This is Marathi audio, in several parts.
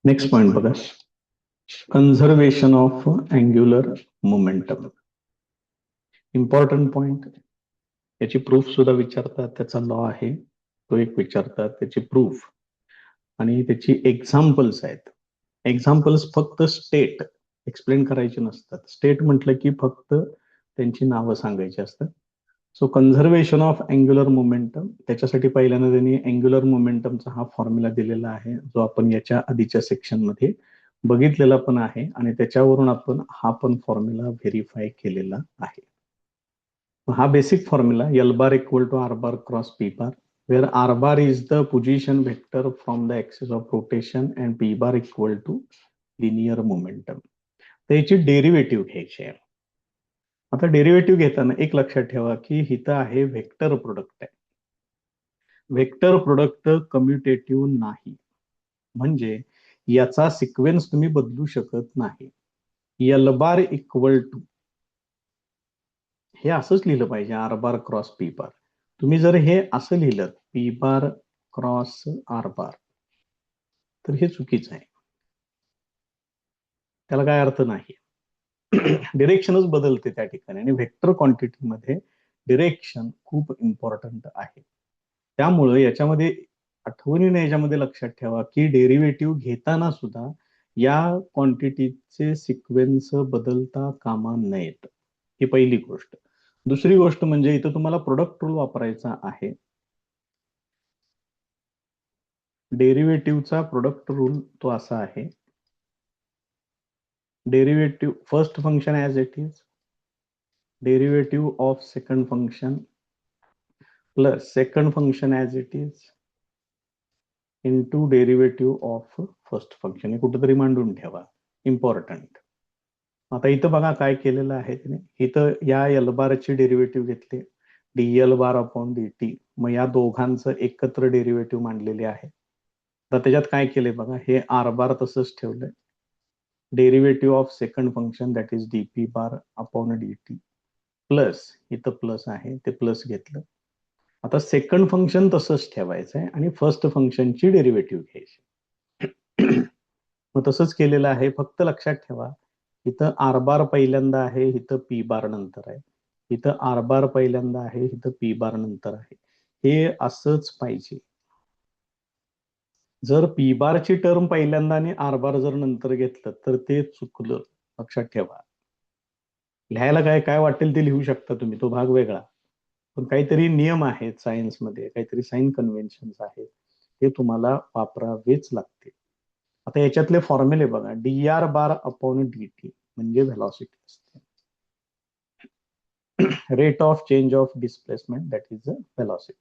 नेक्स्ट पॉइंट बघा. Conservation of angular momentum. Important point. याची प्रूफ सुद्धा विचारतात. त्याचा लॉ आहे तो एक विचारतात, त्याची प्रूफ आणि त्याची एक्झाम्पल्स आहेत. एक्झाम्पल्स फक्त स्टेट एक्सप्लेन करायचे नसतात. स्टेट म्हटलं की फक्त त्यांची नावं सांगायची असतात. So conservation of angular momentum, त्याच्यासाठी पहिल्यांदा त्यांनी अँग्युलर मोमेंटमचा हा फॉर्म्युला दिलेला आहे, जो आपण याच्या आधीच्या सेक्शन मध्ये बघितलेला पण आहे आणि त्याच्यावरून आपण हा पण फॉर्म्युला व्हेरीफाय केलेला आहे. हा basic formula L bar equal to R bar cross P bar, where R bar is the position vector from the axis of rotation and P bar equal to linear momentum. त्याची डेरिव्हेटिव्ह घ्यायची आहे. आता डेरिव्हेटिव्ह घेताना एक लक्षात ठेवा की इथं आहे व्हेक्टर प्रोडक्ट आहे. व्हेक्टर प्रोडक्ट कम्युटेटिव्ह नाही, म्हणजे याचा सिक्वेन्स तुम्ही बदलू शकत नाही. एल बार इक्वल टू हे असंच लिहिलं पाहिजे, R bar cross P bar. तुम्ही जर हे असं लिहिलं P bar cross R bar तर हे चुकीचं आहे, त्याला काय अर्थ नाही. डिरेक्शनच बदलते त्या ठिकाणी आणि व्हेक्टर क्वांटिटी मध्ये डिरेक्शन खूप इम्पॉर्टंट आहे. त्यामुळे याच्यामध्ये आठवणीने याच्यामध्ये लक्षात ठेवा की डेरिव्हेटिव्ह घेताना सुद्धा या क्वांटिटीचे सिक्वेन्स बदलता कामा नयेत. ही पहिली गोष्ट. दुसरी गोष्ट म्हणजे इथं तुम्हाला प्रोडक्ट रूल वापरायचा आहे. डेरिव्हेटिव्हचा प्रोडक्ट रूल तो असा आहे, derivative first function as it is, derivative of second function plus second function as it is into derivative of first function. हे कुठेतरी मांडून ठेवा, इम्पॉर्टंट. आता इथं बघा काय केलेलं आहे त्याने. इथं या एल बारची डेरिव्हेटिव्ह घेतली, डी एल बार अपॉन डी टी. मग या दोघांचं एकत्र डेरिव्हेटिव्ह मांडलेले आहे. तर त्याच्यात काय केले बघा, हे आर बार तसंच ठेवलंय, derivative of second function that is D P bar upon D T plus, इथं प्लस आहे ते प्लस घेतलं. आता सेकंड फंक्शन तसंच ठेवायचं आहे आणि फर्स्ट फंक्शनची डेरिव्हेटिव्ह घ्यायची. मग तसंच केलेलं आहे. फक्त लक्षात ठेवा इथं आर बार पहिल्यांदा आहे, इथं पी बार नंतर आहे. इथं आर बार पहिल्यांदा आहे, इथं पी बार नंतर आहे. हे असंच पाहिजे. जर पी बारची टर्म पहिल्यांदा आणि आर बार जर नंतर घेतलं तर ते चुकलं, लक्षात ठेवा. लिहायला काय काय वाटेल ते लिहू शकता तुम्ही, तो भाग वेगळा. पण काहीतरी नियम आहेत सायन्समध्ये, काहीतरी साइन कन्व्हेन्शन्स आहेत, हे तुम्हाला वापरावेच लागते. आता याच्यातले फॉर्म्युले बघा, D R bar upon D T म्हणजे व्हेलॉसिटी असते, rate of change of displacement that is the velocity.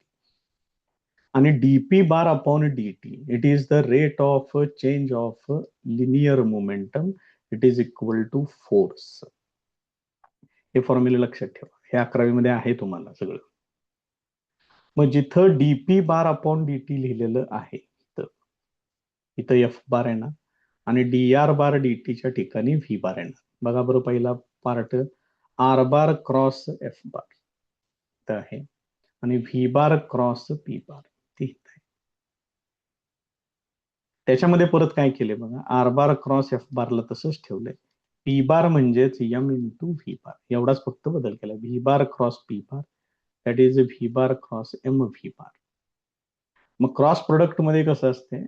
आणि D P bar upon D T it is the rate of change of linear momentum, it is equal to force. हे फॉर्म्युले लक्षात ठेवा, हे 11वी मध्ये आहे तुम्हाला सगळं. मग जिथं DP bar upon D T लिहिलेलं आहे इथं एफ बार येणार आणि डी आर बार डी टीच्या ठिकाणी व्ही बार येणार. बघा बरं, पहिला part R bar cross F bar आहे आणि V bar cross P bar ठीक आहे. त्याच्यामध्ये परत काय केले बघा, आर बार क्रॉस एफ बारला तसंच ठेवलंय, पी बार म्हणजेच एम इंटू व्ही बार, एवढाच फक्त बदल केला. V bar cross P bar that is V bar cross M V bar. मग क्रॉस प्रोडक्ट मध्ये कसं असते,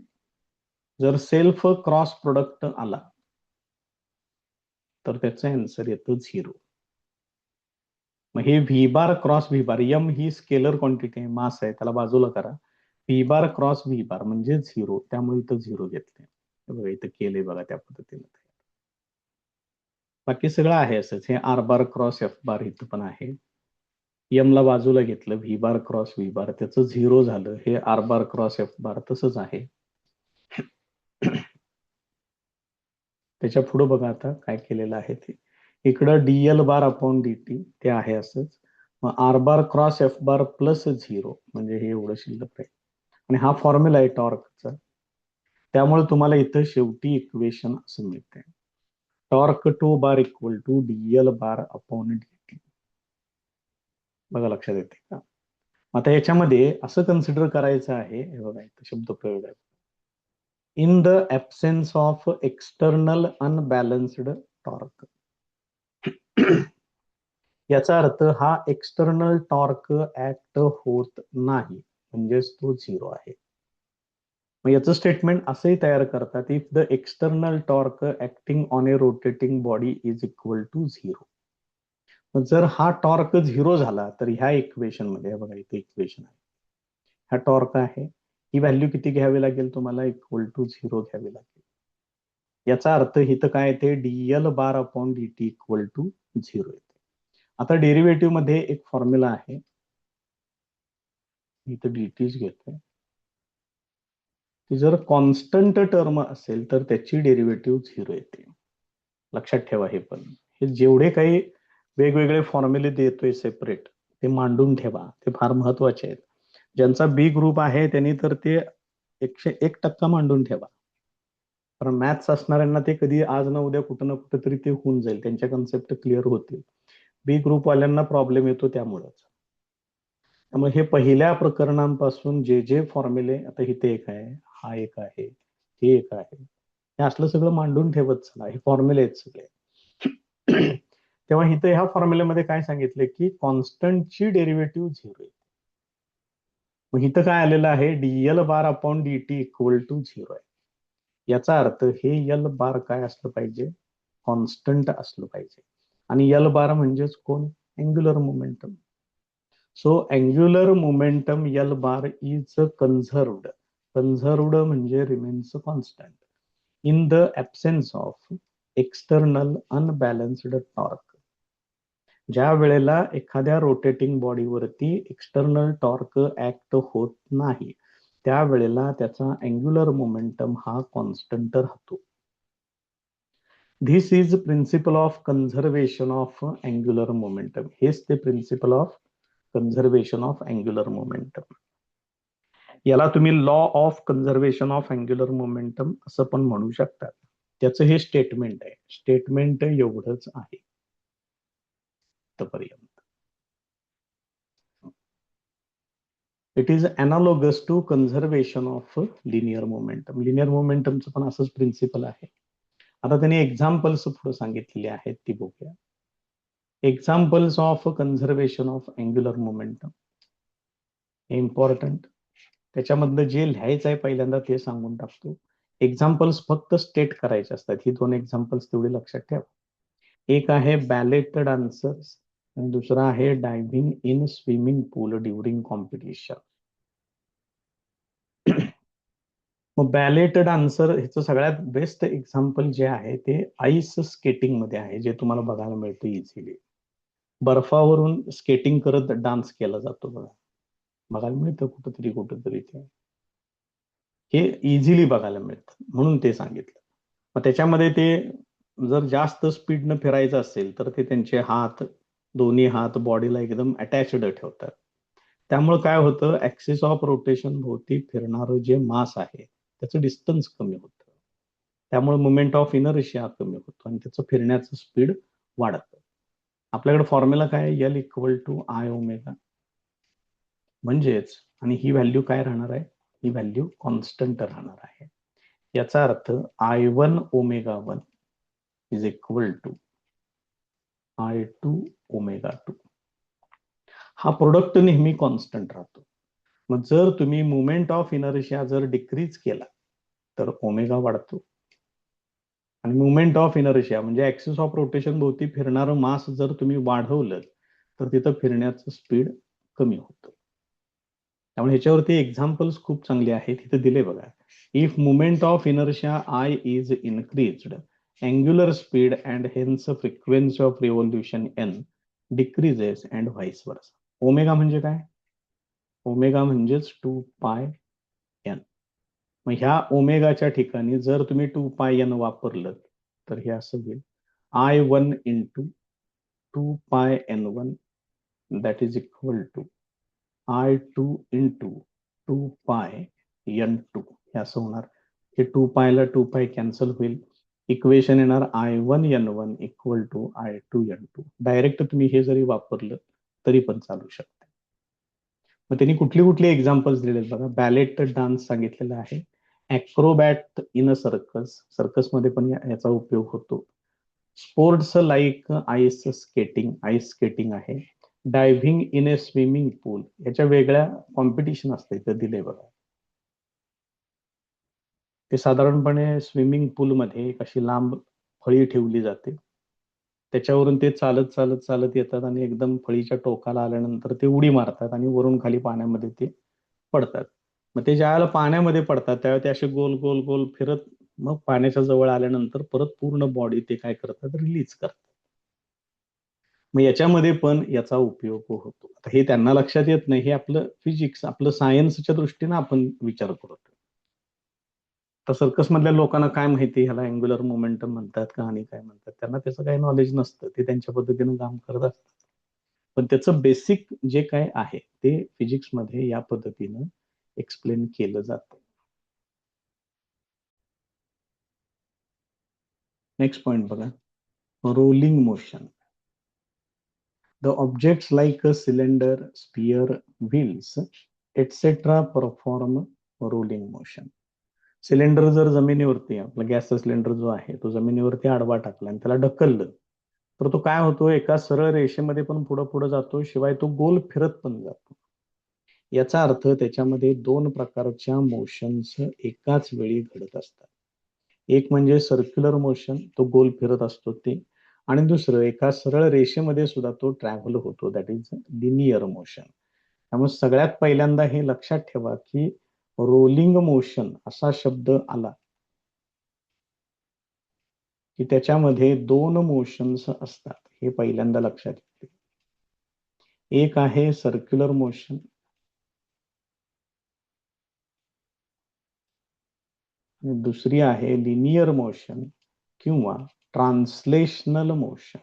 जर सेल्फ क्रॉस प्रोडक्ट आला तर त्याचा आन्सर येतो 0. मग हे व्ही बार क्रॉस व्ही बार, एम ही स्केलर क्वांटिटी आहे, मास आहे, त्याला बाजूला करा. व्ही बार क्रॉस व्ही बार म्हणजे 0, त्यामुळे इथं 0 घेतले. बघा इथं केले बघा त्या पद्धतीने. बाकी सगळं आहे असंच. हे R bar cross F bar इथं पण आहे, एम ला बाजूला घेतलं, V bar cross V bar त्याचं 0 झालं. हे R bar cross F bar तसंच आहे. त्याच्या पुढे बघा आता काय केलेलं आहे ते, इकडं DL bar upon D T ते आहे असंच. मग R bar cross F bar plus 0 म्हणजे हे एवढं शिल्लक आहे. आणि हा फॉर्म्युला आहे टॉर्कचा, त्यामुळे तुम्हाला इथं शेवटी इक्वेशन असं मिळते, torque tau bar equal to DL bar upon D T. बघा लक्षात येते का. आता याच्यामध्ये असं कन्सिडर करायचं आहे, हे बघा इथं शब्द प्रयोग आहे, in the absence of external unbalanced torque. याचा अर्थ हा एक्सटर्नल टॉर्क ऍक्ट होत नाही, म्हणजेच तो झिरो आहे. मग याचं स्टेटमेंट असंही तयार करतात, if the external torque acting on a rotating body is equal to zero. मग जर हा टॉर्क झिरो झाला तर ह्या इक्वेशन मध्ये बघा, इथे इक्वेशन आहे, हा टॉर्क आहे, ही व्हॅल्यू किती घ्यावी लागेल तुम्हाला, इक्वल टू झिरो घ्यावी लागेल. याचा अर्थ इथं काय येते, DL bar upon D T equal to zero येते. आता डेरिव्हेटिव्ह मध्ये एक फॉर्म्युला आहे, इथं डीटीच घेतोय, की जर कॉन्स्टंट टर्म असेल तर त्याची डेरिव्हेटिव्ह झिरो येते. लक्षात ठेवा हे पण, हे जेवढे काही वेगवेगळे फॉर्म्युले देतोय सेपरेट, ते मांडून ठेवा, ते फार महत्वाचे आहेत. ज्यांचा बी ग्रुप आहे त्यांनी तर ते 101% मांडून ठेवा, कारण मॅथ्स असणाऱ्यांना ते कधी आज ना उद्या कुठं ना कुठं तरी ते होऊन जाईल, त्यांच्या कन्सेप्ट क्लिअर होतील. बी ग्रुप वाल्यांना प्रॉब्लेम येतो त्यामुळेच. त्यामुळे हे पहिल्या प्रकरणांपासून जे जे फॉर्म्युले, आता इथे एक आहे, हा एक आहे, हे एक आहे, हे असलं सगळं मांडून ठेवत चला, हे फॉर्म्युले आहेत सगळे. तेव्हा इथे ह्या फॉर्म्युल्यामध्ये काय सांगितले, की कॉन्स्टंटची डेरिव्हेटिव्ह झिरो आहे. मग इथं काय आलेलं आहे, DL bar upon D T equal to zero आहे. याचा अर्थ हे यल बार काय असलं पाहिजे, कॉन्स्टंट असलं पाहिजे. आणि यल बार म्हणजेच कोण, angular momentum. So angular momentum L bar is conserved. Conserved म्हणजे remains constant in the absence of external unbalanced torque. ज्या वेळेला एखाद्या रोटेटिंग बॉडीवरती एक्सटर्नल टॉर्क ऍक्ट होत नाही, त्यावेळेला त्याचा अँग्युलर मोमेंटम हा कॉन्स्टंट राहतो. This is principle of conservation of angular momentum. हेच ते principle of conservation of angular momentum. याला तुम्ही law of conservation of angular momentum असं पण म्हणू शकता. त्याचं हे स्टेटमेंट आहे, स्टेटमेंट एवढंच आहे पर्यंत. It is analogous to conservation of linear momentum. Linear मोमेंटमचं पण असंच प्रिन्सिपल आहे. आता त्यांनी एक्झाम्पल्स पुढे सांगितलेले आहेत, ती बघूया. Examples of conservation of angular momentum, हे इम्पॉर्टंट. त्याच्यामधलं जे लिहायचं आहे पहिल्यांदा ते सांगून टाकतो. एक्झाम्पल्स फक्त स्टेट करायचे असतात, ही दोन एक्झाम्पल्स तेवढे लक्षात ठेवा. एक आहे बॅलेट डान्सर्स आणि दुसरा आहे diving in swimming pool during competition. मग बॅलेट डान्सर ह्याचं सगळ्यात बेस्ट एक्झाम्पल जे आहे ते आईस स्केटिंग मध्ये आहे, जे तुम्हाला बघायला मिळतं इझिली. बर्फावरून स्केटिंग करत डान्स केला जातो बघा, बघायला मिळतं कुठंतरी कुठंतरी, ते हे इझिली बघायला मिळतं म्हणून ते सांगितलं. मग त्याच्यामध्ये ते जर जास्त स्पीडनं फिरायचं असेल तर ते त्यांचे हात, दोन्ही हात बॉडीला एकदम अटॅच्ड ठेवतात. त्यामुळे काय होतं, ऍक्सिस ऑफ रोटेशन भोवती फिरणारं जे मास आहे त्याचं डिस्टन्स कमी होतं, त्यामुळे मोमेंट ऑफ इनर्शिया कमी होतो आणि त्याचं फिरण्याचं स्पीड वाढतं. आपल्याकडे फॉर्म्युला काय, L equal to I omega, म्हणजेच, आणि ही व्हॅल्यू काय राहणार आहे, ही व्हॅल्यू कॉन्स्टंट राहणार आहे. याचा अर्थ I one omega one is equal to I two omega two. हा प्रोडक्ट नेहमी कॉन्स्टंट राहतो. मग जर तुम्ही मुवमेंट ऑफ इनर्शिया जर डिक्रीज केला तर ओमेगा वाढतो, आणि मुवमेंट ऑफ इनर्शिया म्हणजे ऍक्सिस ऑफ रोटेशन भोवती फिरणारं मास जर तुम्ही वाढवलं तर तिथं फिरण्याचं स्पीड कमी होतं. त्यामुळे ह्याच्यावरती एक्झाम्पल्स खूप चांगले आहेत, तिथे दिले बघा. If movement of inertia I is increased, angular speed and hence frequency of revolution N decreases and vice versa. Omega म्हणजे काय, ओमेगा म्हणजेच 2π n. मग ह्या ओमेगाच्या ठिकाणी जर तुम्ही 2π n वापरलं तर हे असं होईल, I1 into 2π n1 that is equal to I2 into 2π n2. हे असं होणार, हे 2π ला 2π कॅन्सल होईल, इक्वेशन येणार I1 n1 equal to I2 n2. Direct तुम्ही हे जरी वापरलं तरी पण चालू शकतं. मग त्यांनी कुठली कुठली एक्झाम्पल्स दिलेत बघा. बॅलेट डान्स सांगितलेला आहे, ॲक्रोबॅट इन अ सर्कस, सर्कसमध्ये पण याचा उपयोग होतो. Sports like ice skating, ice skating आहे. डायव्हिंग इन ए स्विमिंग पूल, याच्या वेगळ्या कॉम्पिटिशन असते इथं दिले बघा. ते साधारणपणे स्विमिंग पूलमध्ये एक अशी लांब फळी ठेवली जाते, त्याच्यावरून ते चालत चालत चालत येतात आणि एकदम फळीच्या टोकाला आल्यानंतर ते उडी मारतात आणि वरून खाली पाण्यामध्ये ते पडतात. मग ते ज्यावेळेला पाण्यामध्ये पडतात त्यावेळेला ते असे गोल गोल गोल फिरत मग पाण्याच्या जवळ आल्यानंतर परत पूर्ण बॉडी ते काय करतात, रिलीज करतात. मग याच्यामध्ये पण याचा उपयोग होतो. आता हे त्यांना लक्षात येत नाही, हे आपलं फिजिक्स, आपलं सायन्सच्या दृष्टीने आपण विचार करतो. तर सर्कस मधल्या लोकांना काय माहिती ह्याला अँग्युलर मोमेंटम म्हणतात का आणि काय म्हणतात, त्यांना त्याचं काही नॉलेज नसतं, ते त्यांच्या पद्धतीने काम करत असतात. पण त्याचं बेसिक जे काय आहे ते फिजिक्स मध्ये या पद्धतीनं एक्सप्लेन केलं जातं. नेक्स्ट पॉइंट बघा, rolling motion. The objects like a cylinder, sphere, wheels, etc. perform rolling motion. Cylinder जर जमिनीवरती, आपला गॅसचा सिलेंडर जो आहे तो जमिनीवरती आडवा टाकला आणि त्याला ढकललं तर तो काय होतो, एका सरळ रेषेमध्ये पण पुढे पुढे जातो, शिवाय तो गोल फिरत पण जातो. याचा अर्थ त्याच्यामध्ये दोन प्रकारच्या मोशन्स एकाच वेळी घडत असतात. एक म्हणजे सर्क्युलर मोशन, तो गोल फिरत असतो ते, आणि दुसरं एका सरळ रेषेमध्ये सुद्धा तो ट्रॅव्हल होतो, दॅट इज लिनियर मोशन. त्यामुळे सगळ्यात पहिल्यांदा हे लक्षात ठेवा की रोलिंग मोशन असा शब्द आला की त्याच्यामध्ये दोन मोशन्स असतात, हे पहिल्यांदा लक्षात येते. एक आहे सर्क्युलर मोशन आणि दुसरी आहे लिनियर मोशन किंवा ट्रान्सलेशनल मोशन.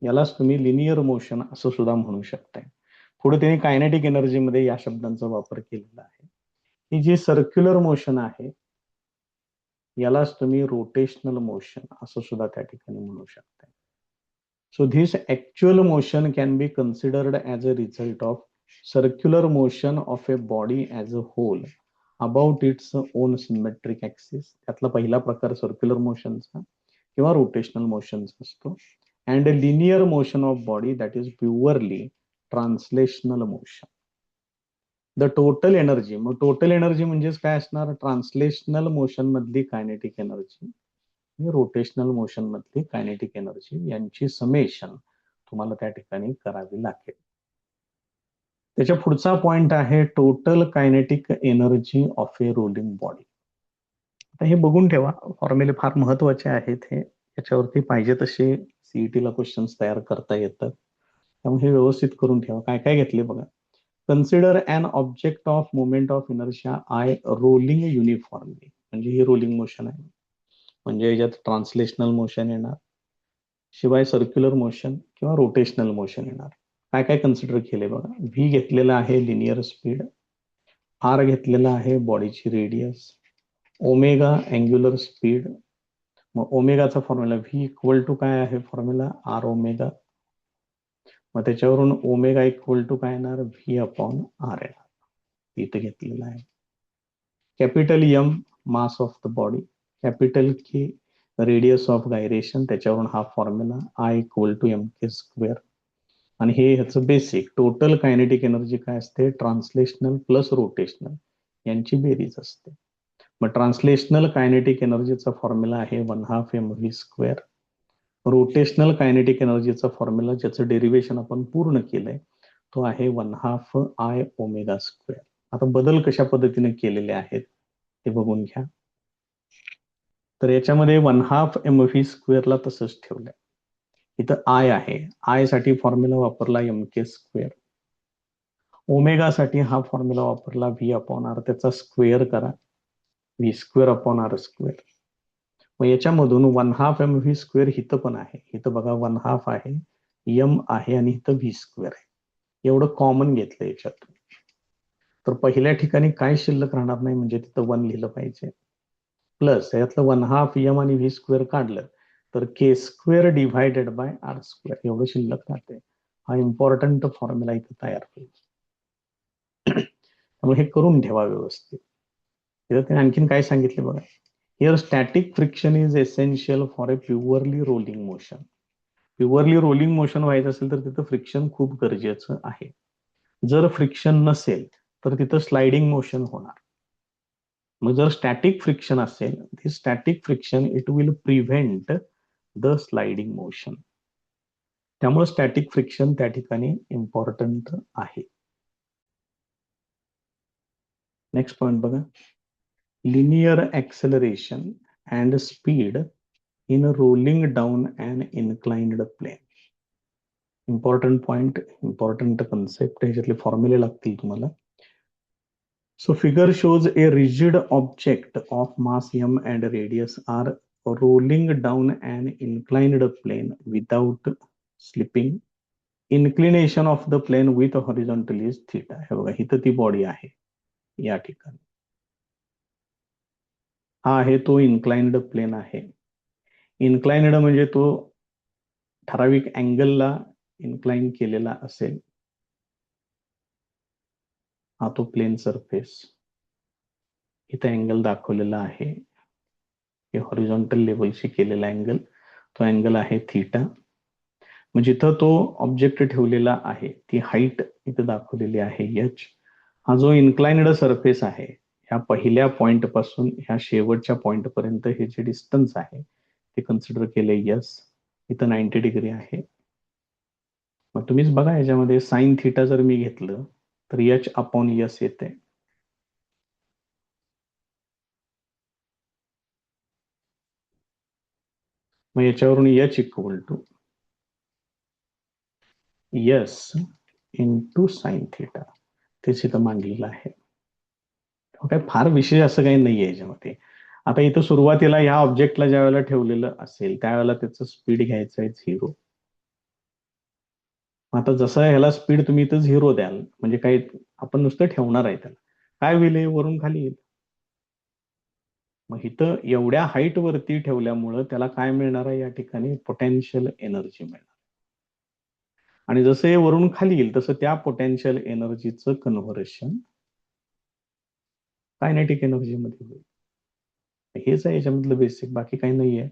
यालाच तुम्ही लिनियर मोशन असं सुद्धा म्हणू शकताय. पुढे त्यांनी कायनेटिक एनर्जी मध्ये या शब्दांचा वापर केलेला आहे. ही जी सर्क्युलर मोशन आहे यालाच तुम्ही रोटेशनल मोशन असं सुद्धा त्या ठिकाणी म्हणू शकताय. So this actual motion can be considered as a result of circular motion of a body as a whole about its own symmetric axis. त्यातला पहिला प्रकार सर्क्युलर मोशनचा किंवा रोटेशनल मोशनचा असतो. And a linear motion of body, that is purely translational motion. The total energy, मग टोटल एनर्जी म्हणजेच काय असणार, ट्रान्सलेशनल मोशन मधली कायनेटिक एनर्जी आणि रोटेशनल मोशन मधली कायनेटिक एनर्जी यांची समेशन तुम्हाला त्या ठिकाणी करावी लागेल. त्याच्या पुढचा पॉइंट आहे total kinetic energy of A rolling body. आता हे बघून ठेवा, फॉर्म्युले फार महत्वाचे आहेत, हे याच्यावरती पाहिजे तसे सीईटीला क्वेश्चन्स तयार करता येतात, त्यामुळे हे व्यवस्थित करून ठेवा. काय काय घेतले बघा. Consider an object of moment of inertia I rolling uniformly, म्हणजे ही रोलिंग मोशन आहे, म्हणजे याच्यात ट्रान्सलेशनल मोशन येणार, शिवाय सर्क्युलर मोशन किंवा रोटेशनल मोशन येणार. काय काय कन्सिडर केले बघा. व्ही घेतलेला आहे लिनियर स्पीड, आर घेतलेला आहे बॉडीची रेडियस, ओमेगा अँग्युलर स्पीड. मग ओमेगाचा फॉर्म्युला व्ही इक्वल टू काय आहे, फॉर्म्युला आर ओमेगा. मग त्याच्यावरून ओमेगा इक्वल टू काय येणार, व्ही अपॉन आर येणार, इथे घेतलेला आहे. Capital M mass of the body, capital K radius of gyration, त्याच्यावरून हा formula I equal to M K square. आणि हे ह्याचं बेसिक टोटल कायनेटिक एनर्जी काय असते, ट्रान्सलेशनल प्लस रोटेशनल यांची बेरीज असते. मग ट्रान्सलेशनल कायनेटिक एनर्जीचा फॉर्म्युला आहे 1/2 mv स्क्वेअर. रोटेशनल कायनेटिक एनर्जीचा फॉर्म्युला ज्याचं डेरिवेशन आपण पूर्ण केलंय तो आहे 1/2 I ओमेगा स्क्वेअर. आता बदल कशा पद्धतीने केलेले आहेत ते बघून घ्या. तर याच्यामध्ये 1/2 mv स्क्वेअरला तसंच ठेवलंय. इथं आय आहे, आय साठी फॉर्म्युला वापरला एम के स्क्वेअर. ओमेगा साठी हा फॉर्म्युला वापरला व्ही अपॉन आर, त्याचा स्क्वेअर करा, V square upon R square. मग याच्यामधून 1/2 mv स्क्वेअर इथं पण आहे, इथं बघा 1/2 आहे, एम आहे आणि इथं व्ही स्क्वेअर आहे, एवढं कॉमन घेतलं याच्यात. तर पहिल्या ठिकाणी काय शिल्लक राहणार नाही, म्हणजे तिथं 1 लिहिलं पाहिजे, प्लस यातलं 1/2 एम आणि व्ही स्क्वेअर काढलं तर K square divided by R square एवढं शिल्लक राहते. हा इम्पॉर्टंट फॉर्म्युला इथं तयार होईल. त्यामुळे हे करून ठेवा व्यवस्थित. त्याने आणखीन काय सांगितले बघा, here static friction is essential for a purely rolling motion. Purely rolling motion व्हायचं असेल तर तिथं फ्रिक्शन खूप गरजेचं आहे. जर फ्रिक्शन नसेल तर तिथं स्लायडिंग मोशन होणार. मग जर स्टॅटिक फ्रिक्शन असेल, static friction it will prevent the sliding motion. त्यामुळे स्टॅटिक फ्रिक्शन त्या ठिकाणी इम्पॉर्टंट आहे. नेक्स्ट पॉइंट बघा, linear acceleration and speed in rolling down and inclined plane. Important point, important concept, ह्याच्यातले फॉर्म्युले लागतील तुम्हाला. So figure shows a rigid object of mass m and radius r rolling down an inclined plane without slipping. Inclination of the plane with horizontal is theta. हे बघा, इथं ती बॉडी आहे या ठिकाणी. हा आहे तो इन्क्लाइन्ड प्लेन आहे. इन्क्लाइन्ड म्हणजे तो ठराविक अँगलला इन्क्लाइन केलेला असेल. हा तो प्लेन सरफेस, इथं अँगल दाखवलेला आहे. हे हॉरिझॉन्टल लेवलशी केलेला अँगल, तो अँगल आहे थीटा. म्हणजे इथं तो ऑब्जेक्ट ठेवलेला आहे, ती हाईट इथं दाखवलेली आहे एच. हा जो इन्क्लाइन्ड सरफेस आहे, ह्या पहिल्या पॉइंट पासून ह्या शेवटच्या पॉइंट पर्यंत हे जे डिस्टन्स आहे ते कन्सिडर केले यस. इथं 90 डिग्री आहे. मग तुम्हीच बघा, याच्यामध्ये साइन थीटा जर मी घेतलं तर एच अपॉन यस येते. मग याच्यावरून H equal to S into sine theta, तेच इथं मांडलेलं आहे. काय फार विशेष असं काही नाहीये याच्यामध्ये. आता इथं सुरुवातीला ह्या ऑब्जेक्टला ज्या वेळेला ठेवलेलं असेल त्यावेळेला त्याचं स्पीड घ्यायचं आहे 0. आता जसं ह्याला स्पीड तुम्ही इथं 0 द्याल, म्हणजे काय, आपण नुसतं ठेवणार आहे त्याला, काय होईल, वरून खाली येईल. मग इथं एवढ्या हाईट वरती ठेवल्यामुळं त्याला काय मिळणार आहे, या ठिकाणी पोटेन्शियल एनर्जी मिळणार. आणि जसं हे वरून खाली येईल तसं त्या पोटेन्शियल एनर्जीचं कन्व्हर्शन कायनेटिक एनर्जी मध्ये होईल. हेच आहे याच्यामधलं बेसिक, बाकी काही नाहीये.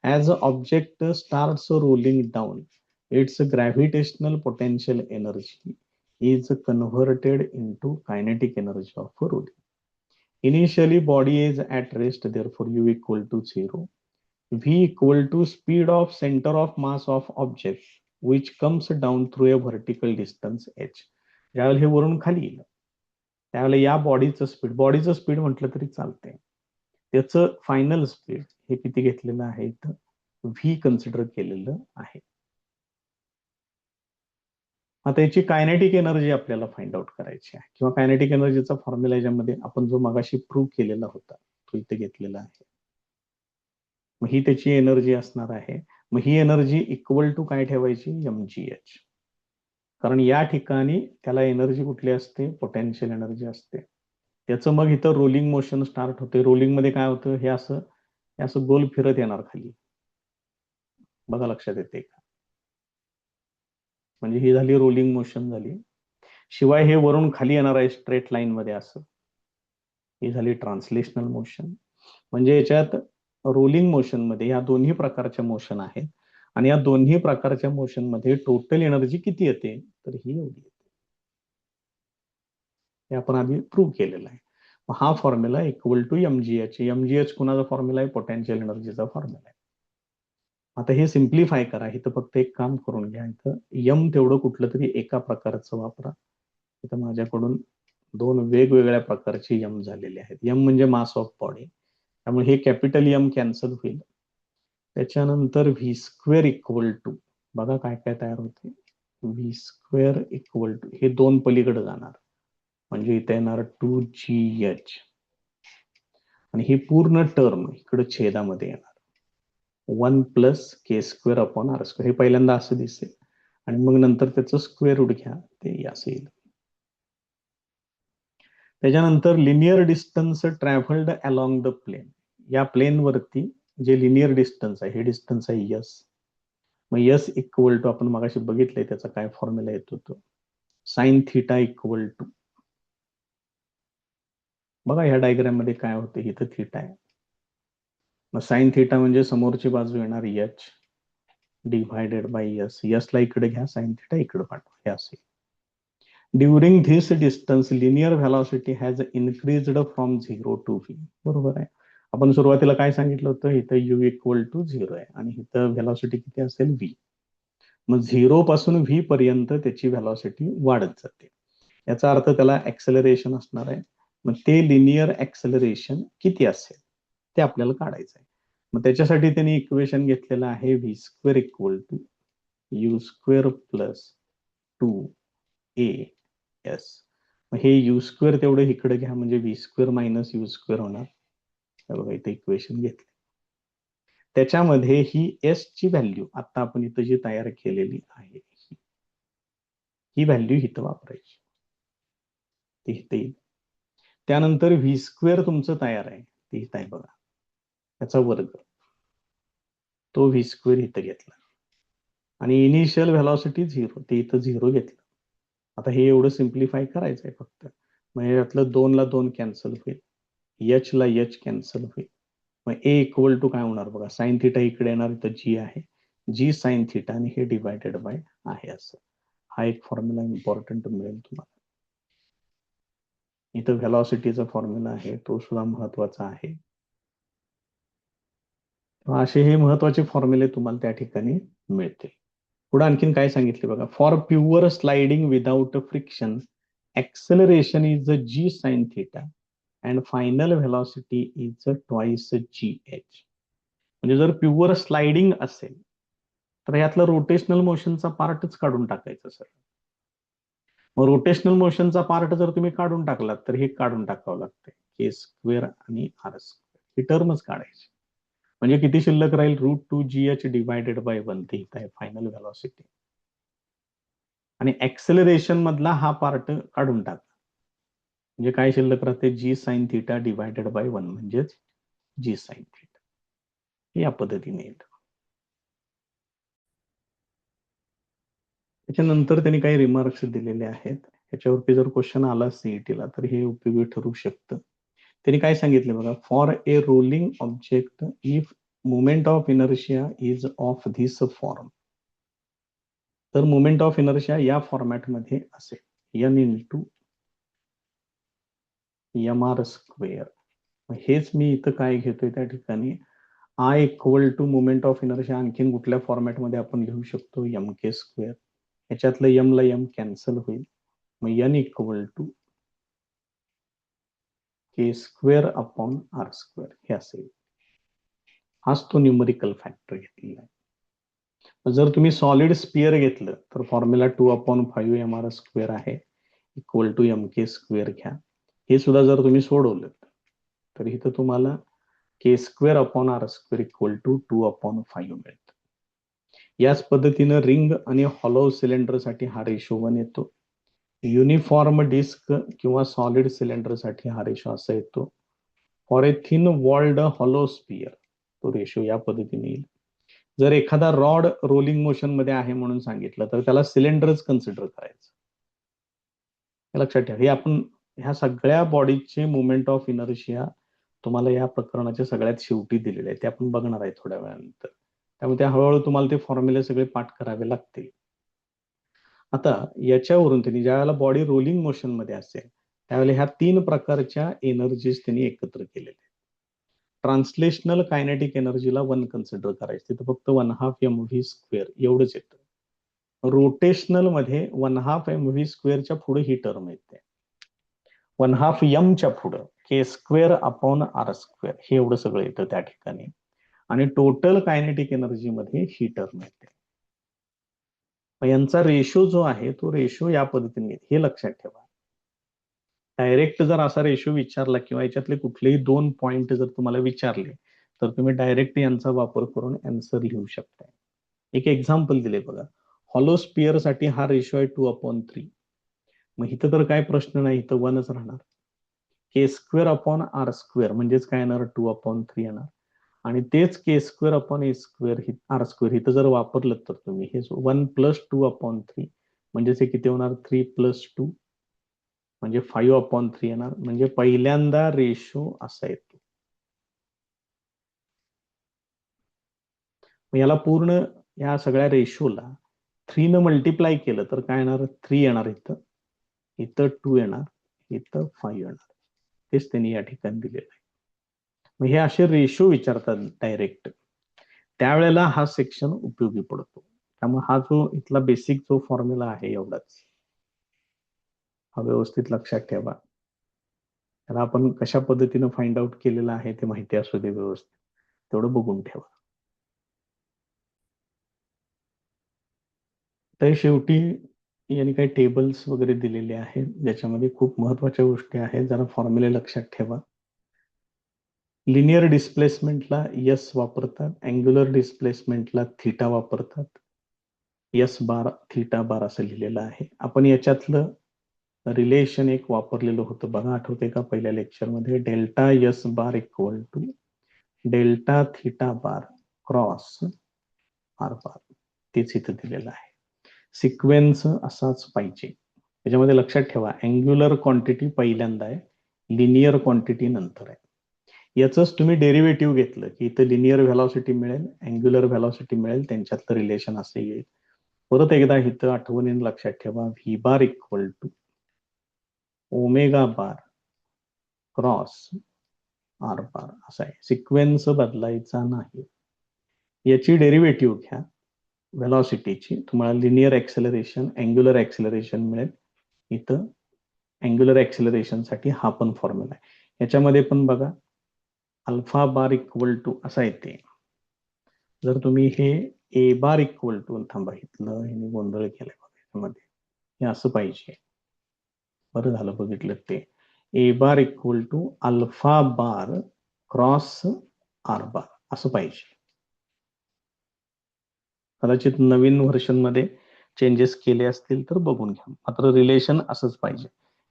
As a object starts rolling down, it's gravitational potential energy is converted into kinetic energy of rolling. Initially, body is at rest, therefore u equal to 0. V equal to speed of center of mass of object which comes down through a vertical distance h. ज्यावेळेला हे वरून खाली येईल त्यावेळेला या बॉडीचं स्पीड म्हटलं तरी चालते. त्याचं फायनल स्पीड हे किती घेतलेलं आहे, इथं व्ही कन्सिडर केलेलं आहे. आता याची कायनेटिक एनर्जी आपल्याला फाइंड आउट करायची आहे, किंवा कायनेटिक एनर्जीचा फॉर्म्युला याच्यामध्ये आपण जो मगाशी प्रूव्ह केलेला होता तो इथे घेतलेला आहे. मग ही त्याची एनर्जी असणार आहे. मग ही एनर्जी इक्वल टू काय ठेवायची, mgh. कारण या ठिकाणी त्याला एनर्जी कुठली असते, पोटेन्शियल एनर्जी असते. त्याचं मग इथं रोलिंग मोशन स्टार्ट होते. रोलिंग मध्ये काय होतं, हे असं गोल फिरत येणार खाली. बघा लक्षात येते का, म्हणजे ही झाली रोलिंग मोशन झाली. शिवाय हे वरून खाली येणार आहे स्ट्रेट लाईन मध्ये असं, ही झाली ट्रान्सलेशनल मोशन. म्हणजे याच्यात रोलिंग मोशन मध्ये या दोन्ही प्रकारच्या मोशन आहेत, आणि या दोन्ही प्रकारच्या मोशन मध्ये टोटल एनर्जी किती येते, तर ही एवढी येते. हे आपण आधी प्रूव्ह केलेलं आहे. हा formula equal to mgh. mgh कुणाचा फॉर्म्युला आहे, पोटेन्शियल एनर्जीचा फॉर्म्युला आहे. आता हे सिम्प्लिफाय करा. इथं फक्त एक काम करून घ्या, इथं यम तेवढं कुठलं तरी एका प्रकारचं वापरा. इथं माझ्याकडून दोन वेगवेगळ्या प्रकारचे यम झालेले आहेत. यम म्हणजे मास ऑफ बॉडी, त्यामुळे हे कॅपिटल यम कॅन्सल होईल. त्याच्यानंतर व्ही स्क्वेअर इक्वल टू, बघा काय काय तयार होते, व्ही स्क्वेअर इक्वल टू, हे दोन पलीकडे जाणार, म्हणजे इथे येणार 2gh, आणि ही पूर्ण टर्म इकडे छेदामध्ये येणार 1 प्लस के स्क्वेअर अपॉन आर स्क्वेअर. हे पहिल्यांदा असं दिसेल, आणि मग नंतर त्याचं स्क्वेअर रूट घ्या, ते असं येईल. त्याच्यानंतर linear distance travelled along the plane, या प्लेन वरती जे लिनियर डिस्टन्स आहे, हे डिस्टन्स आहे यस. मग यस इक्वल टू, आपण मगाशी बघितलंय त्याचा काय फॉर्म्युला येतो, तो साइन थीटा इक्वल टू बघा ह्या डायग्राम मध्ये काय होते, इथं थिटा आहे, मग साइन थिटा म्हणजे समोरची बाजू येणार एच डिव्हायडेड बाय एस, ला इकडे घ्या, साइन थिटा इकडे पाठवा, हे असेल. During this distance linear velocity has increased from 0 to v. बरोबर आहे. आपण सुरुवातीला काय सांगितलं होतं, इथं u इक्वल टू 0 आहे आणि इथं व्हेलॉसिटी किती असेल v. मग 0 पासून v पर्यंत त्याची व्हेलॉसिटी वाढत जाते, याचा अर्थ त्याला ऍक्सेलरेशन असणार आहे. मग ते लिनियर ऍक्सेलरेशन किती असेल ते आपल्याला काढायचं आहे. मग त्याच्यासाठी त्यांनी इक्वेशन घेतलेलं आहे V square equal to U square plus 2a S. हे यू स्क्वेअर तेवढं इकडे घ्या, म्हणजे V square minus U square होणार. बघा इथे इक्वेशन घेतले, त्याच्यामध्ये ही एस ची व्हॅल्यू आता आपण इथं जी तयार केलेली आहे ही व्हॅल्यू इथं वापरायची, ती इथे येईल. त्यानंतर व्ही स्क्वेअर तुमचं तयार आहे, ते इथं आहे बघा, त्याचा वर्ग, तो व्ही स्क्वेअर इथं घेतला आणि इनिशियल व्हेलॉसिटी 0, ते इथं 0 घेतलं. आता हे एवढं सिम्प्लिफाय करायचं आहे फक्त. मग यातलं 2 ला 2 कॅन्सल होईल, एच ला एच कॅन्सल होईल. मग ए इक्वल टू काय होणार बघा, साइन थिटा इकडे येणार, इथं जी आहे, जी साइन थिटा आणि हे डिवायडेड बाय आहे असं. हा एक फॉर्म्युला इम्पॉर्टंट मिळेल तुम्हाला. इथं व्हेलॉसिटीचा फॉर्म्युला आहे, तो सुद्धा महत्वाचा आहे. असे हे महत्वाचे फॉर्म्युले तुम्हाला त्या ठिकाणी मिळतील. पुढे आणखीन काय सांगितले बघा, for pure sliding without friction acceleration is g sin theta and final velocity is twice gh. म्हणजे जर प्युअर स्लाइडिंग असेल तर यातलं रोटेशनल मोशनचा पार्टच काढून टाकायचं सर. मग रोटेशनल मोशनचा पार्ट जर तुम्ही काढून टाकलात तर हे काढून टाकावं लागतंय, के स्क्वेअर आणि आर स्क्वेअर, ही टर्मच काढायची. म्हणजे किती शिल्लक राहील, √2gh डिवायडेड बाय 1, ते इथं आहे फायनल व्हेलॉसिटी. आणि ऍक्सेलरेशन मधला हा पार्ट काढून टाका, म्हणजे काय शिल्लक राहते, जी साइन थिटा डिवायडेड बाय 1, म्हणजेच जी साइन थिटा. या पद्धतीने येतं. त्याच्यानंतर त्यांनी काही रिमार्क्स दिलेले आहेत, याच्यावरती जर क्वेश्चन आला सीईटीला तर हे उपयोगी ठरू शकतं. त्यांनी काय सांगितले बघा, for a rolling object if moment of inertia is of this form, तर मोमेंट ऑफ इनर्शिया या फॉर्मॅटमध्ये असेल, N into M R square. हेच मी इथं काय घेतोय त्या ठिकाणी, I equal to moment of inertia आणखीन कुठल्या फॉर्मॅटमध्ये आपण लिहू शकतो, एम के स्क्वेअर. याच्यातलं एम ला एम कॅन्सल होईल, मग N equal to K square upon R square हे असेल. हाच तो न्यूमरिकल फॅक्टर घेतलेला आहे. जर तुम्ही सॉलिड स्पिअर घेतलं तर फॉर्म्युला 2/5 एम आर स्क्वेअर आहे, equal to M K square घ्या. हे सुद्धा जर तुम्ही सोडवलं तर इथं तुम्हाला K square upon R square equal to 2/5 मिळतं. याच पद्धतीनं रिंग आणि हॉलो सिलेंडर साठी हा रेशो 1 येतो. युनिफॉर्म डिस्क किंवा सॉलिड सिलेंडर साठी हा रेशो असा येतो. For a thin walled hollow sphere तो रेशो या पद्धतीने येईल. जर एखादा रॉड रोलिंग मोशन मध्ये आहे म्हणून सांगितलं तर त्याला सिलेंडरच कन्सिडर करायचं, हे लक्षात ठेवा. हे आपण ह्या सगळ्या बॉडीचे मुवमेंट ऑफ इनर्शिया तुम्हाला या प्रकरणाच्या सगळ्यात शेवटी दिलेले आहे, ते आपण बघणार आहे थोड्या वेळानंतर. त्यामुळे त्या हळूहळू तुम्हाला ते फॉर्म्युले सगळे पाठ करावे लागतील. आता याच्यावरून त्यांनी ज्या वेळेला बॉडी रोलिंग मोशन मध्ये असेल त्यावेळेला ह्या 3 प्रकारच्या एनर्जीज त्यांनी एकत्र केलेल्या आहेत. ट्रान्सलेशनल कायनेटिक एनर्जीला 1 कन्सिडर करायचं, तिथं फक्त 1/2 mv स्क्वेअर एवढंच येतं. रोटेशनल मध्ये 1/2 mv स्क्वेअरच्या पुढे ही टर्म येते, 1/2 m च्या पुढं के स्क्वेअर अपॉन आर स्क्वेअर, हे एवढं सगळं येतं त्या ठिकाणी. आणि टोटल कायनेटिक एनर्जी मध्ये ही टर्म येते. यांचा रेशो जो आहे तो रेशो या पद्धतीने, हे लक्षात ठेवा. डायरेक्ट जर असा रेशो विचारला किंवा याच्यातले कुठलेही 2 पॉइंट जर तुम्हाला विचारले तर तुम्ही डायरेक्ट यांचा वापर करून आन्सर लिहू शकता. एक एक्झाम्पल दिले बघा, हॉलो स्पिअर साठी हा रेशो आहे 2/3. मग इथं तर काय प्रश्न नाही, इथं 1च राहणार. के स्क्वेअर अपॉन आर स्क्वेअर म्हणजेच काय येणार, 2/3 येणार. आणि तेच के स्क्वेअर अपॉन ए स्क्वेअर आर स्क्वेअर इथं जर वापरलं तर तुम्ही हे 1 + 2/3 म्हणजेच हे किती होणार, 3 + 2 म्हणजे 5/3 येणार, म्हणजे पहिल्यांदा रेशो असा येतो. याला पूर्ण या सगळ्या रेशोला 3 न मल्टिप्लाय केलं तर काय येणार, 3 येणार, इथं इथं 2 येणार, इथं 5 येणार. तेच त्यांनी या ठिकाणी दिलेलं आहे. मग हे असे रेशो विचारतात डायरेक्ट, त्यावेळेला हा सेक्शन उपयोगी पडतो. त्यामुळे हा जो इथला बेसिक जो फॉर्म्युला आहे एवढाच हा व्यवस्थित लक्षात ठेवा. त्याला आपण कशा पद्धतीनं फाइंड आउट केलेलं आहे ते माहिती असू दे व्यवस्थित, तेवढं बघून ठेवा. तर शेवटी यांनी काही टेबल्स वगैरे दिलेले आहेत ज्याच्यामध्ये खूप महत्वाच्या गोष्टी आहेत, जरा फॉर्म्युले लक्षात ठेवा. लिनियर डिस्प्लेसमेंटला यस वापरतात, अँग्युलर डिस्प्लेसमेंटला थीटा वापरतात. यस बार थीटा बार असं लिहिलेलं आहे. आपण याच्यातलं रिलेशन एक वापरलेलं होतं बघा, आठवते का पहिल्या लेक्चरमध्ये, delta S bar equal to delta theta bar cross R bar, तेच इथं दिलेलं आहे. सिक्वेन्स असाच पाहिजे. त्याच्यामध्ये लक्षात ठेवा, अँग्युलर क्वांटिटी पहिल्यांदा आहे, लिनियर क्वांटिटी नंतर आहे. याचंच तुम्ही डेरिव्हेटिव्ह घेतलं की इथं लिनियर व्हेलॉसिटी मिळेल, अँग्युलर व्हेलॉसिटी मिळेल, त्यांच्यातलं रिलेशन असं येईल. परत एकदा इथं आठवणीने लक्षात ठेवा, V bar equal to omega bar cross R bar असा आहे. सिक्वेन्स बदलायचा नाही. याची डेरिव्हेटिव्ह घ्या व्हेलॉसिटीची, तुम्हाला लिनियर ऍक्सेलरेशन, अँग्युलर ऍक्सेलरेशन मिळेल. इथं अँग्युलर ऍक्सेलरेशन साठी हा पण फॉर्म्युला आहे. याच्यामध्ये पण बघा, अल्फा बार इक्वल टू असा येते. जर तुम्ही हे ए बार इक्वल टू, थांबा इथलं हे गोंधळ केलाय बघा, याच्यामध्ये हे असं पाहिजे, बरं झालं बघितलं ते. A bar equal to alpha bar cross R bar असं पाहिजे. कदाचित नवीन व्हर्जन मध्ये चेंजेस केले असतील तर बघून घ्या, मात्र रिलेशन असंच पाहिजे.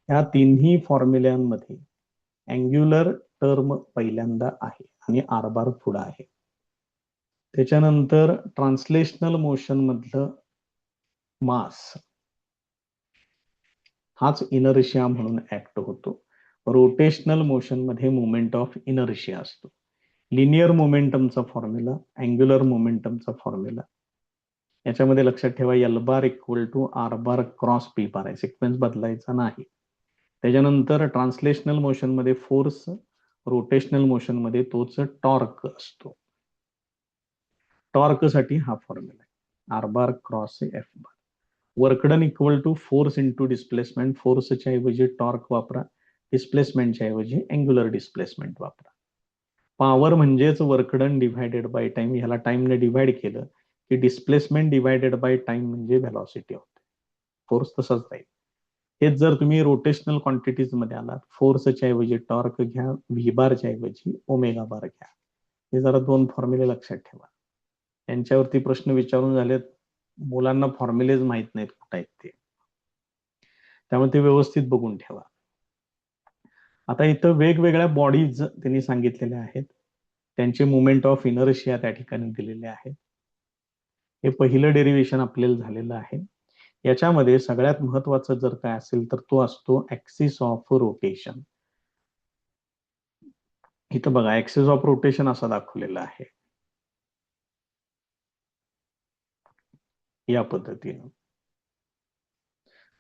या तिन्ही फॉर्म्युल्यांमध्ये अँग्युलर टर्म पहिल्यांदा आहे आणि आर बार पुढे आहे. त्याच्यानंतर ट्रान्सलेशनल मोशन मधलं मास हाच इनर्शिया म्हणून ऍक्ट होतो. रोटेशनल मोशन मध्ये मोमेंट ऑफ इनर्शिया असतो. लिनियर मोमेंटमचा फॉर्म्युला, अँग्युलर मोमेंटमचा फॉर्म्युला, याच्यामध्ये लक्षात ठेवा, L bar equal to R bar cross P bar आहे, सिक्वेन्स बदलायचा नाही. त्याच्यानंतर ट्रान्सलेशनल मोशन मध्ये फोर्स, रोटेशनल मोशन मध्ये तोच टॉर्क असतो. टॉर्क साठी हा फॉर्म्युला आहे, R bar cross F bar. Work done equal to force into displacement, फोर्सच्या ऐवजी टॉर्क वापरा, डिस्प्लेसमेंटच्या ऐवजी अँग्युलर डिस्प्लेसमेंट वापरा. पॉवर म्हणजेच work done divided by time, ह्याला टाइमने डिव्हाइड केलं की डिस्प्लेसमेंट डिव्हायडेड बाय टाइम म्हणजे व्हेलॉसिटी होते. फोर्स तसाच जाईल. हेच जर तुम्ही रोटेशनल क्वांटिटीज मध्ये आलात, फोर्सच्या ऐवजी टॉर्क घ्या, व्ही बारच्या ऐवजी ओमेगा बार घ्या. हे जरा दोन फॉर्म्युले लक्षात ठेवा. यांच्यावरती प्रश्न विचारून झालेत, मुलांना फॉर्म्युलेज माहित नाहीत कुठे आहेत ते, त्यामुळे ते व्यवस्थित बघून ठेवा. आता इथं वेगवेगळ्या बॉडीज त्यांनी सांगितलेल्या आहेत, त्यांचे मुवमेंट ऑफ इनर्शिया त्या ठिकाणी दिलेले आहेत. हे पहिलं डेरिव्हेशन आपल्याला झालेलं आहे. याच्यामध्ये सगळ्यात महत्वाचं जर काय असेल तर तो असतो ऍक्सिस ऑफ रोटेशन. इथं बघा, ऍक्सिस ऑफ रोटेशन असा दाखवलेला आहे या पद्धतीनं.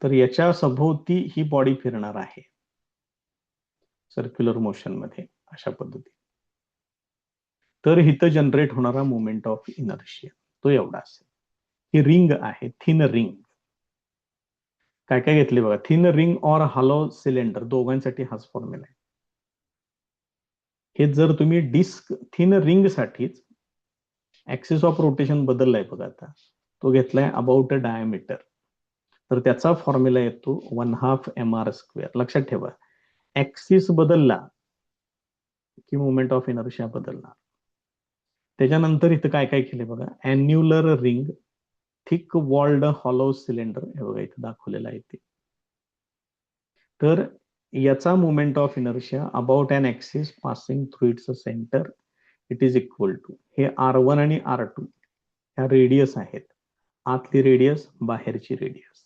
तर याच्या सभोवती ही बॉडी फिरणार आहे सर्क्युलर मोशन मध्ये अशा पद्धतीने. तर इथं जनरेट होणारा मुवमेंट ऑफ इनर्शिया तो एवढा असेल. ही रिंग आहे, थिन रिंग. काय काय घेतले बघा, thin ring or hollow cylinder, दोघांसाठी हाच फॉर्म्युला आहे. हे जर तुम्ही डिस्क थिन रिंग साठीच ऍक्सिस ऑफ रोटेशन बदललाय बघा, आता तो घेतलाय अबाउट अ डायमीटर, तर त्याचा फॉर्म्युला येतो 1/2 mr². लक्षात ठेवा, ऍक्सिस बदलला की मुवमेंट ऑफ इनर्शिया बदलणार. त्याच्यानंतर इथं काय काय केले बघा, annular ring, thick walled hollow cylinder, हे बघा इथं दाखवलेलं आहे ते. तर याचा movement of inertia about an axis passing through its centre, it is equal to, हे R1 आणि R2 ह्या रेडियस आहेत, आतली रेडियस, बाहेरची रेडियस.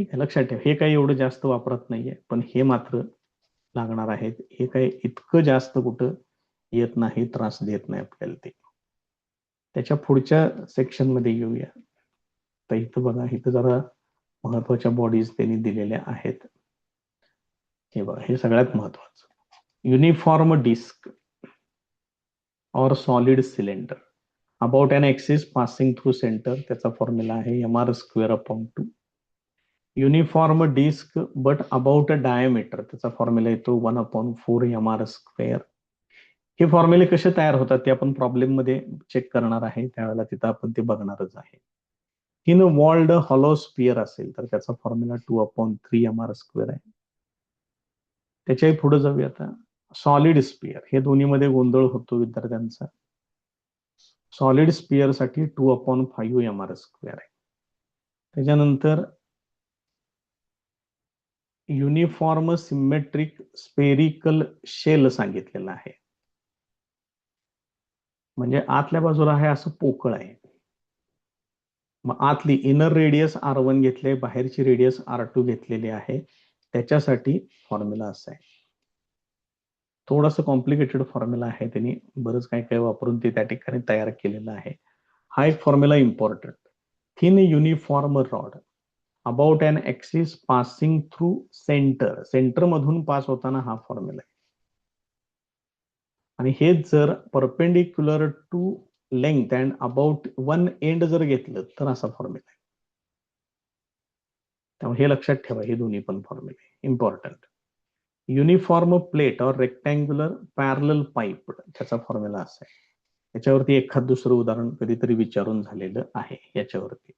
ठीक आहे, लक्षात ठेवा, हे काही एवढं जास्त वापरत नाहीये, पण हे मात्र लागणार आहेत. हे काही इतकं जास्त कुठं येत नाही, त्रास देत नाही आपल्याला ते. त्याच्या पुढच्या सेक्शन मध्ये येऊया. तर इथं बघा, इथं जरा महत्वाच्या बॉडीज त्यांनी दिलेल्या आहेत. हे बघा, हे सगळ्यात महत्वाचं. युनिफॉर्म डिस्क और solid cylinder about an axis passing through centre, त्याचा फॉर्म्युला आहे mr²/2. Uniform disc but about a diameter, त्याचा फॉर्म्युला येतो 1/4 mr². हे फॉर्म्युले कसे तयार होतात ते आपण प्रॉब्लेम मध्ये चेक करणार आहे, त्यावेळेला तिथं आपण ते बघणारच आहे. इन वॉल्ड हॉलो स्पियर असेल तर त्याचा फॉर्म्युला 2/3 mr² आहे. त्याच्याही पुढे जाऊया आता. सॉलिड स्पियर, हे दोन्हीमध्ये गोंधळ होतो विद्यार्थ्यांचा. सॉलिड स्पियर साठी 2/5 mr² आहे. त्याच्यानंतर युनिफॉर्म सिमेट्रिक स्पेरिकल शेल सांगितलेलं आहे, म्हणजे आतल्या बाजूला आहे असं पोकळ आहे. मग आतली इनर रेडियस R1 घेतले, बाहेरची रेडियस R2 घेतलेली आहे. त्याच्यासाठी फॉर्म्युला असा आहे. थोडंसं कॉम्प्लिकेटेड फॉर्म्युला आहे, त्यांनी बरंच काय काय वापरून ते त्या ठिकाणी तयार केलेलं आहे. हा एक formula important. Thin uniform rod about an axis passing through centre, centre मधून पास होताना हा फॉर्म्युला आहे. आणि हे जर perpendicular to length and about one end जर घेतलं तर असा फॉर्म्युला आहे. त्यामुळे हे लक्षात ठेवा, हे दोन्ही पण फॉर्म्युले इम्पॉर्टंट. युनिफॉर्म प्लेट और रेक्टँग्युलर पॅरलल पाईप, त्याचा फॉर्म्युला असा आहे. याच्यावरती एखाद दुसरं उदाहरण कधीतरी विचारून झालेलं आहे. याच्यावरती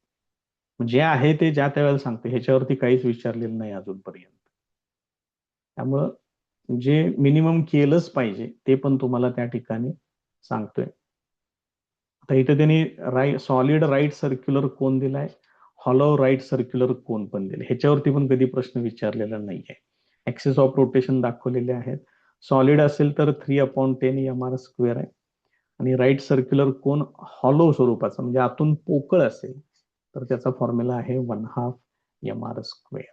जे आहे ते ज्या त्यावेळेला सांगते, ह्याच्यावरती काहीच विचारलेलं नाही अजूनपर्यंत. त्यामुळं जे मिनिमम केलंच पाहिजे ते पण तुम्हाला त्या ठिकाणी सांगतोय. आता इथे त्यांनी सॉलिड राईट सर्क्युलर कोन दिलाय, हॉलो राईट सर्क्युलर कोन पण दिले. ह्याच्यावरती पण कधी प्रश्न विचारलेला नाहीये. ऍक्सिस ऑफ रोटेशन दाखवलेले आहेत. सॉलिड असेल तर 3/10 mr² आहे, आणि राईट सर्क्युलर कोन हॉलो स्वरूपाचा म्हणजे आतून पोकळ असेल तर त्याचा फॉर्म्युला आहे 1/2 mr².